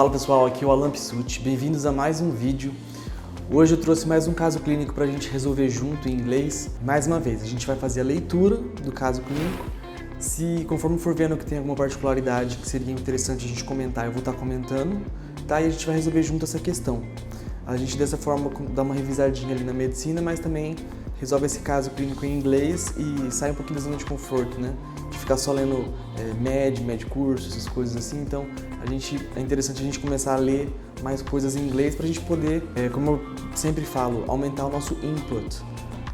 Fala pessoal, aqui é o Alan Pissuti, bem-vindos a mais um vídeo. Hoje eu trouxe mais um caso clínico para a gente resolver junto em inglês. Mais uma vez, a gente vai fazer a leitura do caso clínico. Se conforme for vendo que tem alguma particularidade que seria interessante a gente comentar, eu vou estar comentando, tá? E a gente vai resolver junto essa questão. A gente dessa forma dá uma revisadinha ali na medicina, mas também resolve esse caso clínico em inglês e sai um pouquinho da zona de conforto, né? De ficar só lendo med curso, essas coisas assim. Então, é interessante a gente começar a ler mais coisas em inglês para a gente poder, como eu sempre falo, aumentar o nosso input,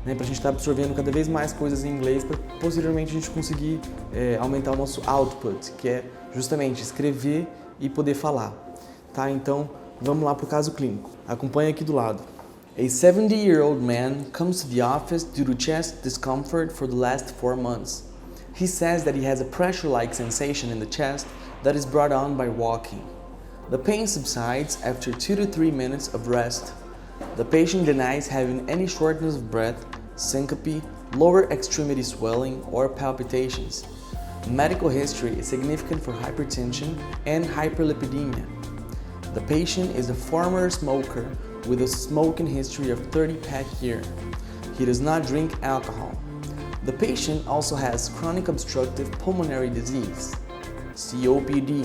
né? Para a gente estar absorvendo cada vez mais coisas em inglês para posteriormente a gente conseguir aumentar o nosso output, que é justamente escrever e poder falar, tá? Então, vamos lá para o caso clínico. Acompanha aqui do lado. A 70-year-old man comes to the office due to chest discomfort for the last 4 months. He says that he has a pressure-like sensation in the chest that is brought on by walking. The pain subsides after 2 to 3 minutes of rest. The patient denies having any shortness of breath, syncope, lower extremity swelling, or palpitations. Medical history is significant for hypertension and hyperlipidemia. The patient is a former smoker with a smoking history of 30-pack year. He does not drink alcohol. The patient also has chronic obstructive pulmonary disease, COPD,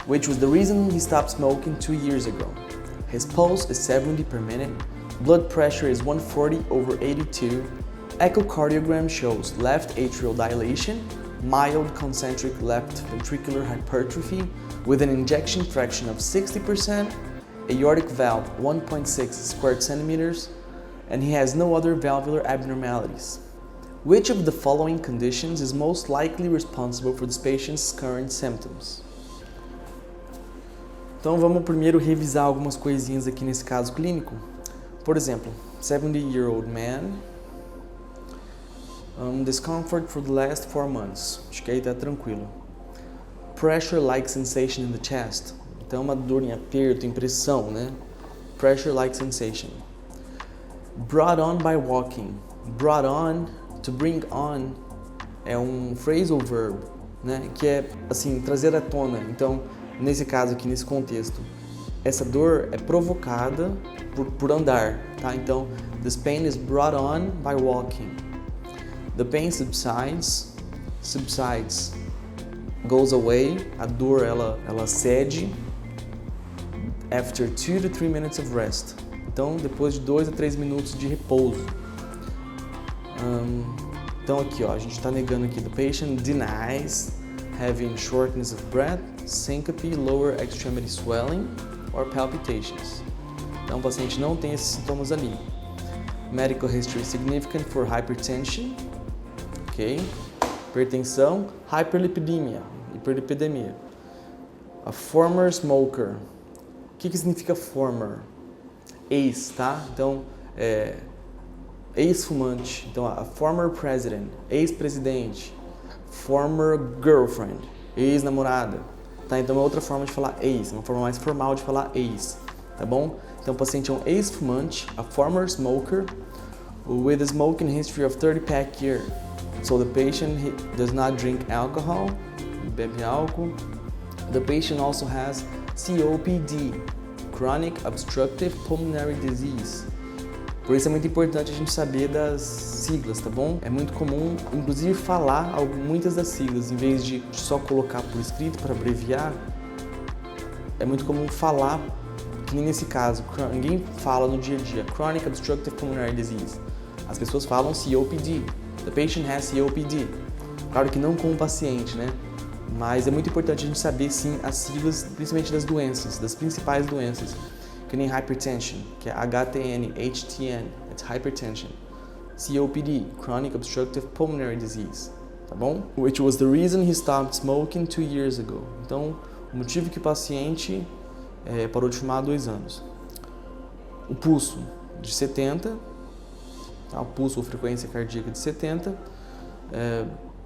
which was the reason he stopped smoking 2 years ago. His pulse is 70 per minute, blood pressure is 140/82, echocardiogram shows left atrial dilation, mild concentric left ventricular hypertrophy with an ejection fraction of 60%, aortic valve 1.6 square centimeters, and he has no other valvular abnormalities. Which of the following conditions is most likely responsible for this patient's current symptoms? Então vamos primeiro revisar algumas coisinhas aqui nesse caso clínico. Por exemplo, 70-year-old man, discomfort for the last 4 months. Acho que aí tá tranquilo. Pressure-like sensation in the chest. Então uma dor em aperto, em pressão, né? Pressure-like sensation. Brought on by walking. Brought on, to bring on, é um phrasal verb, né? Que é, assim, trazer à tona. Então, nesse caso aqui, nesse contexto, essa dor é provocada por andar, tá? Então, this pain is brought on by walking. The pain subsides, goes away, a dor ela cede, after 2 to 3 minutes of rest. Então, depois de 2 a 3 minutos de repouso. Então aqui, ó, a gente está negando aqui. The patient denies having shortness of breath, syncope, lower extremity swelling or palpitations. Então o paciente não tem esses sintomas ali. Medical history significant for hypertension, ok? Hipertensão, hyperlipidemia, hiperlipidemia. A former smoker. O que significa former? Ex, tá? Então, ex-fumante. Então, a former president, ex-presidente. Former girlfriend, ex-namorada. Tá? Então, é outra forma de falar ex, uma forma mais formal de falar ex, tá bom? Então, o paciente é um ex-fumante, a former smoker, with a smoking history of 30-pack year. So, the patient does not drink alcohol, bebe álcool. The patient also has COPD, Chronic Obstructive Pulmonary Disease. Por isso é muito importante a gente saber das siglas, tá bom? É muito comum, inclusive, falar muitas das siglas, em vez de só colocar por escrito para abreviar. É muito comum falar, que nem nesse caso, ninguém fala no dia a dia, Chronic Obstructive Pulmonary Disease. As pessoas falam COPD, the patient has COPD. Claro que não com o paciente, né? Mas é muito importante a gente saber, sim, as siglas, principalmente das doenças, das principais doenças. Que nem hypertension, que é HTN, HTN, it's hypertension. COPD, Chronic Obstructive Pulmonary Disease, tá bom? Which was the reason he stopped smoking 2 years ago. Então, o motivo que o paciente parou de fumar há 2 anos. O pulso de 70, tá? O pulso ou frequência cardíaca de 70.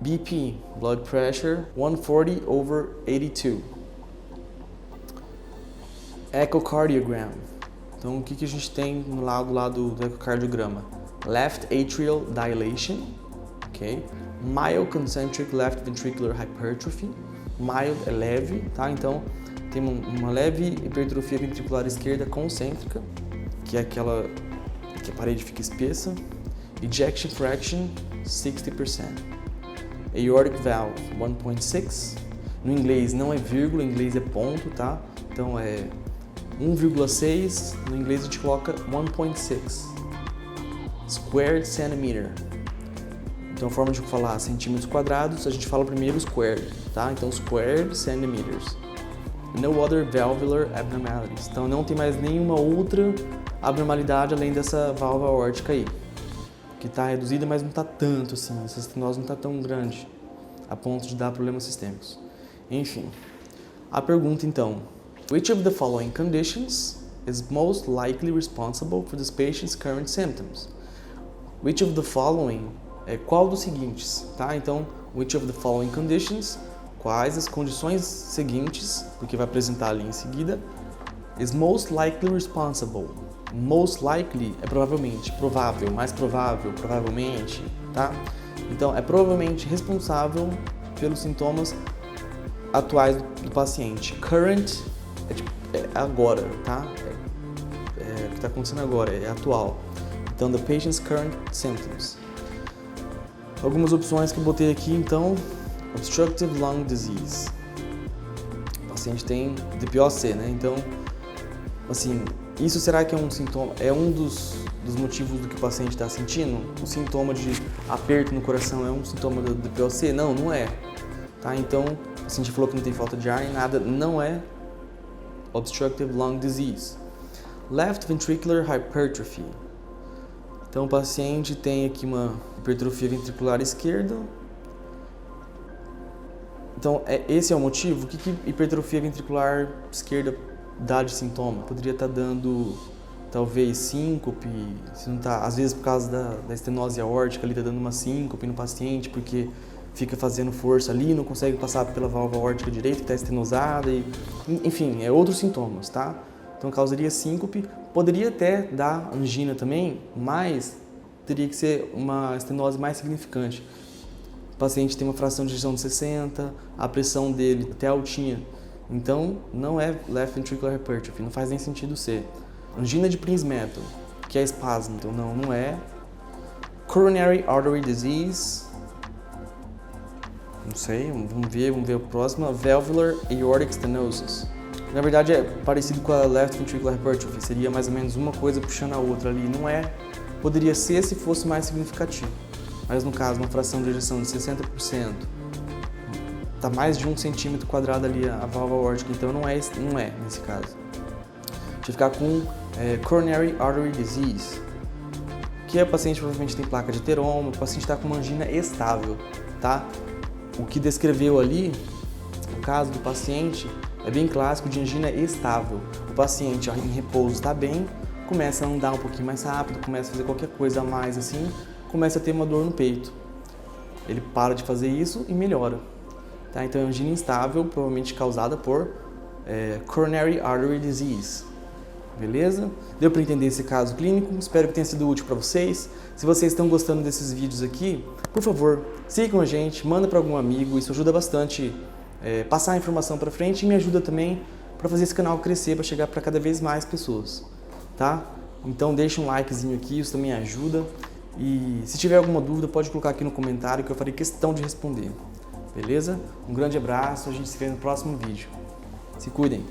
BP, blood pressure, 140/82. Echocardiogram. Então, o que a gente tem do lado do ecocardiograma? Left atrial dilation, ok? Mild concentric left ventricular hypertrophy. Mild é leve, tá? Então, tem uma leve hipertrofia ventricular esquerda concêntrica, que é aquela que a parede fica espessa. Ejection fraction 60%. Aortic valve 1.6. No inglês não é vírgula, em inglês é ponto, tá? Então é 1,6, no inglês a gente coloca 1.6 squared centimeter. Então a forma de falar centímetros quadrados, a gente fala primeiro squared, tá? Então squared centimeters. No other valvular abnormalities. Então não tem mais nenhuma outra abnormalidade além dessa válvula aórtica aí, que está reduzida, mas não está tanto assim, essa estenose não está tão grande a ponto de dar problemas sistêmicos. Enfim, a pergunta então: which of the following conditions is most likely responsible for this patient's current symptoms? Which of the following é qual dos seguintes, tá? Então, which of the following conditions, quais as condições seguintes, porque vai apresentar ali em seguida, is most likely responsible. Most likely é provavelmente, provável, mais provável, provavelmente, tá? Então, é provavelmente responsável pelos sintomas atuais do paciente. Current é agora, tá? É o que está acontecendo agora, é atual. Então, the patient's current symptoms. Algumas opções que eu botei aqui, então, obstructive lung disease. O paciente tem DPOC, né? Então, assim, isso será que é um sintoma, é um dos motivos do que o paciente está sentindo? O sintoma de aperto no coração é um sintoma do DPOC? Não, não é. Tá? Então, o paciente falou que não tem falta de ar nem nada, não é obstructive lung disease. Left ventricular hypertrophy. Então, o paciente tem aqui uma hipertrofia ventricular esquerda. Então, esse é o motivo? O que hipertrofia ventricular esquerda dá de sintoma? Poderia estar dando, talvez, síncope, se não tá, às vezes por causa da estenose aórtica, ali está dando uma síncope no paciente, porque fica fazendo força ali, não consegue passar pela válvula aórtica direita, que está estenosada, enfim, outros sintomas, tá? Então causaria síncope, poderia até dar angina também, mas teria que ser uma estenose mais significante. O paciente tem uma fração de ejeção de 60, a pressão dele até altinha, então não é left ventricular hypertrophy, não faz nem sentido ser. Angina de Prinzmetal, que é espasmo, então não é. Coronary artery disease, não sei, vamos ver o próximo. Valvular aortic stenosis. Na verdade é parecido com a left ventricular hypertrophy, seria mais ou menos uma coisa puxando a outra ali, não é? Poderia ser se fosse mais significativo, mas no caso uma fração de ejeção de 60%, tá mais de 1 centímetro quadrado ali a válvula aórtica, então não é nesse caso. Deixa eu ficar com coronary artery disease, que o paciente provavelmente tem placa de ateroma, o paciente está com uma angina estável, tá? O que descreveu ali, o caso do paciente, é bem clássico de angina estável. O paciente em repouso está bem, começa a andar um pouquinho mais rápido, começa a fazer qualquer coisa a mais assim, começa a ter uma dor no peito. Ele para de fazer isso e melhora. Tá? Então é angina instável, provavelmente causada por coronary artery disease. Beleza? Deu para entender esse caso clínico? Espero que tenha sido útil para vocês. Se vocês estão gostando desses vídeos aqui, por favor, sigam a gente, manda para algum amigo, isso ajuda bastante passar a informação para frente e me ajuda também para fazer esse canal crescer, para chegar para cada vez mais pessoas, tá? Então deixa um likezinho aqui, isso também ajuda. E se tiver alguma dúvida, pode colocar aqui no comentário que eu farei questão de responder. Beleza? Um grande abraço, a gente se vê no próximo vídeo. Se cuidem!